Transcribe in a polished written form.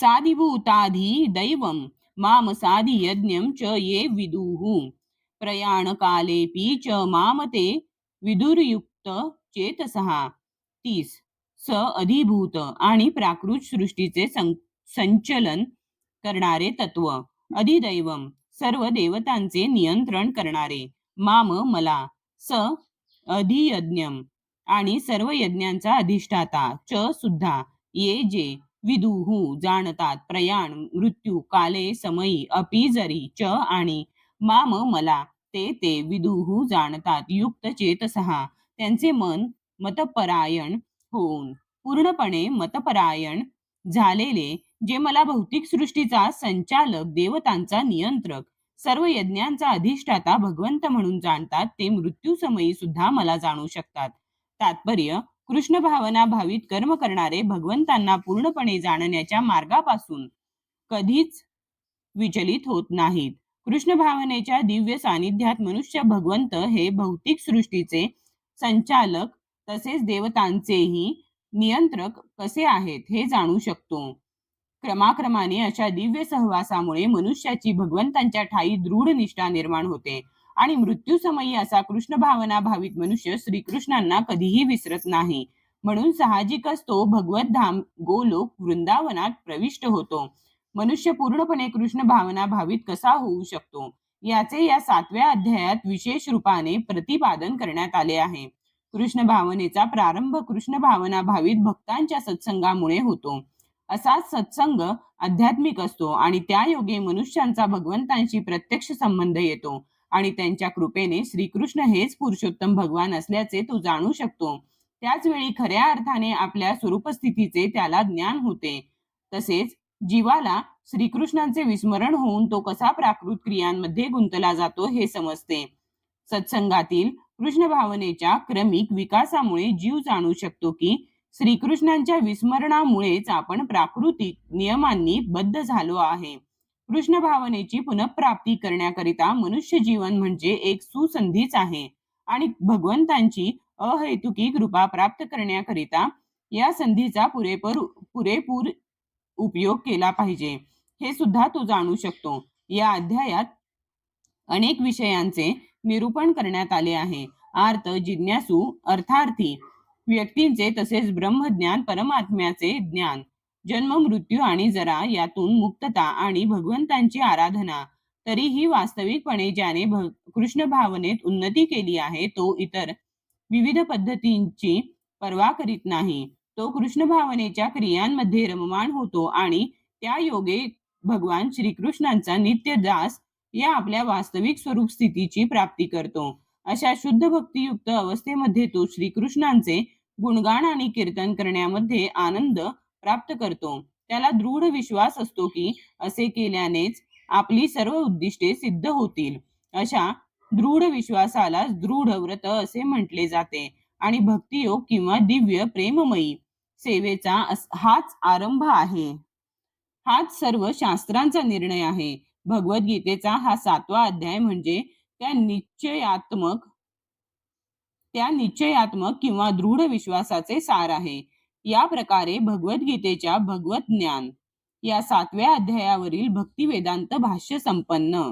साधिभूताधि दैवं माम साधि यज्ञं च ये विदुः प्रयाणकालेपि च माम ते विदुर्युक्त चेतसः. 30. स अधिभूत आणि प्राकृत सृष्टीचे संचलन करणारे तत्व. अधिदैवम सर्व देवतांचे नियंत्रण करणारे. माम मला. स अधियज्ञम आणि सर्व यज्ञांचा अधिष्ठाता. च सुद्धा. ये जे विदुहू जाणतात. प्रयाण मृत्यू काले समयी अपि जरी. च आणि माम मला ते विदुहू जाणतात. युक्त चेतसहा त्यांचे मन मतपरायण होऊन पूर्णपणे मतपरायण झालेले जे मला भौतिक सृष्टीचा संचालक देवतांचा नियंत्रक सर्व यज्ञांचा अधिष्ठाता भगवंत म्हणून जाणतात ते मृत्यू समयी सुद्धा मला जाणू शकतात. तात्पर्य कृष्ण भावना भावित कर्म करणारे भगवंतांना पूर्णपणे जाणण्याच्या मार्गापासून कधीच विचलित होत नाहीत. कृष्ण भावनेच्या दिव्य सानिध्यात मनुष्य भगवंत हे भौतिक सृष्टीचे संचालक तसेच देवतांचेही नियंत्रक कसे आहेत हे जाणू शकतो. क्रमाक्रमाने अशा दिव्य सहवासामुळे मनुष्याची भगवंतांच्या ठायी दृढ निष्ठा निर्माण होते आणि मृत्यू समयी असा कृष्ण भावना भावित मनुष्य श्रीकृष्णांना कधीही विसरत नाही. म्हणून साहजिकच तो भगवत धाम गोलोक वृंदावनात प्रविष्ट होतो. मनुष्य पूर्णपणे कृष्ण भावना भावित कसा होऊ शकतो याचे या 7व्या अध्यायात विशेष रूपाने प्रतिपादन करण्यात आले आहे. कृष्ण भावनेचा प्रारंभ कृष्ण भावना भावित भक्तांच्या सत्संगामुळे होतो. असाच सत्संग आध्यात्मिक असतो आणि त्या योगे मनुष्यांचा भगवंतांशी प्रत्यक्ष संबंध येतो आणि त्यांच्या कृपेने श्रीकृष्ण हेच पुरुषोत्तम भगवान असल्याचे तो जाणू शकतो. त्याच वेळी खऱ्या अर्थाने आपल्या स्वरूपस्थितीचे त्याला ज्ञान होते. तसेच जीवाला श्रीकृष्णांचे विस्मरण होऊन तो कसा प्राकृत क्रियांमध्ये गुंतला जातो हे समजते. सत्संगातील कृष्ण भावनेच्या क्रमिक विकासामुळे जीव जाणू शकतो की श्रीकृष्णांच्या विस्मरणामुळेच आपण प्राकृतिक नियमांनी बद्ध झालो आहे. कृष्ण भावनेची पुनःप्राप्ती करण्याकरिता मनुष्य जीवन म्हणजे एक सुसंधीच आहे आणि भगवंतांची अहेतुकी कृपा प्राप्त करण्याकरिता या संधीचा पुरेपूर उपयोग केला पाहिजे हे सुद्धा तो जाणू शकतो. या अध्यायात अनेक विषयांचे निरूपण करण्यात आले आहे. आर्त जिज्ञासू अर्थार्थी व्यक्तींचे तसेच ब्रह्मज्ञान परमात्म्याचे ज्ञान जन्म मृत्यू आणि जरा यातून मुक्तता आणि भगवंतांची आराधना. तरीही वास्तविकपणे ज्याने कृष्ण भावनेत उन्नती केली आहे तो इतर विविध पद्धतींची पर्वा करीत नाही. तो कृष्ण भावनेच्या क्रियांमध्ये रममाण होतो आणि त्या योगे भगवान श्रीकृष्णांचा नित्य दास या आपल्या वास्तविक स्वरूप स्थितीची प्राप्ती करतो. अशा शुद्ध भक्तियुक्त अवस्थेमध्ये तो श्रीकृष्णांचे गुणगान आणि कीर्तन करण्यामध्ये आनंद प्राप्त करतो. त्याला दृढ विश्वास असतो की असे केल्यानेच आपली सर्व उद्दिष्टे सिद्ध होतील. अशा दृढ विश्वासाला दृढ व्रत असे म्हटले जाते आणि भक्तियोग किंवा दिव्य प्रेममयी सेवेचा हाच आरंभ आहे. हाच सर्व शास्त्रांचा निर्णय आहे. भगवद्गीतेचा हा 7वा अध्याय म्हणजे त्या निश्चयात्मक किंवा दृढ विश्वासाचे सार आहे. या प्रकारे भगवद्गीतेच्या भगवत ज्ञान या 7व्या अध्यायावरील भक्ती वेदांत भाष्य संपन्न.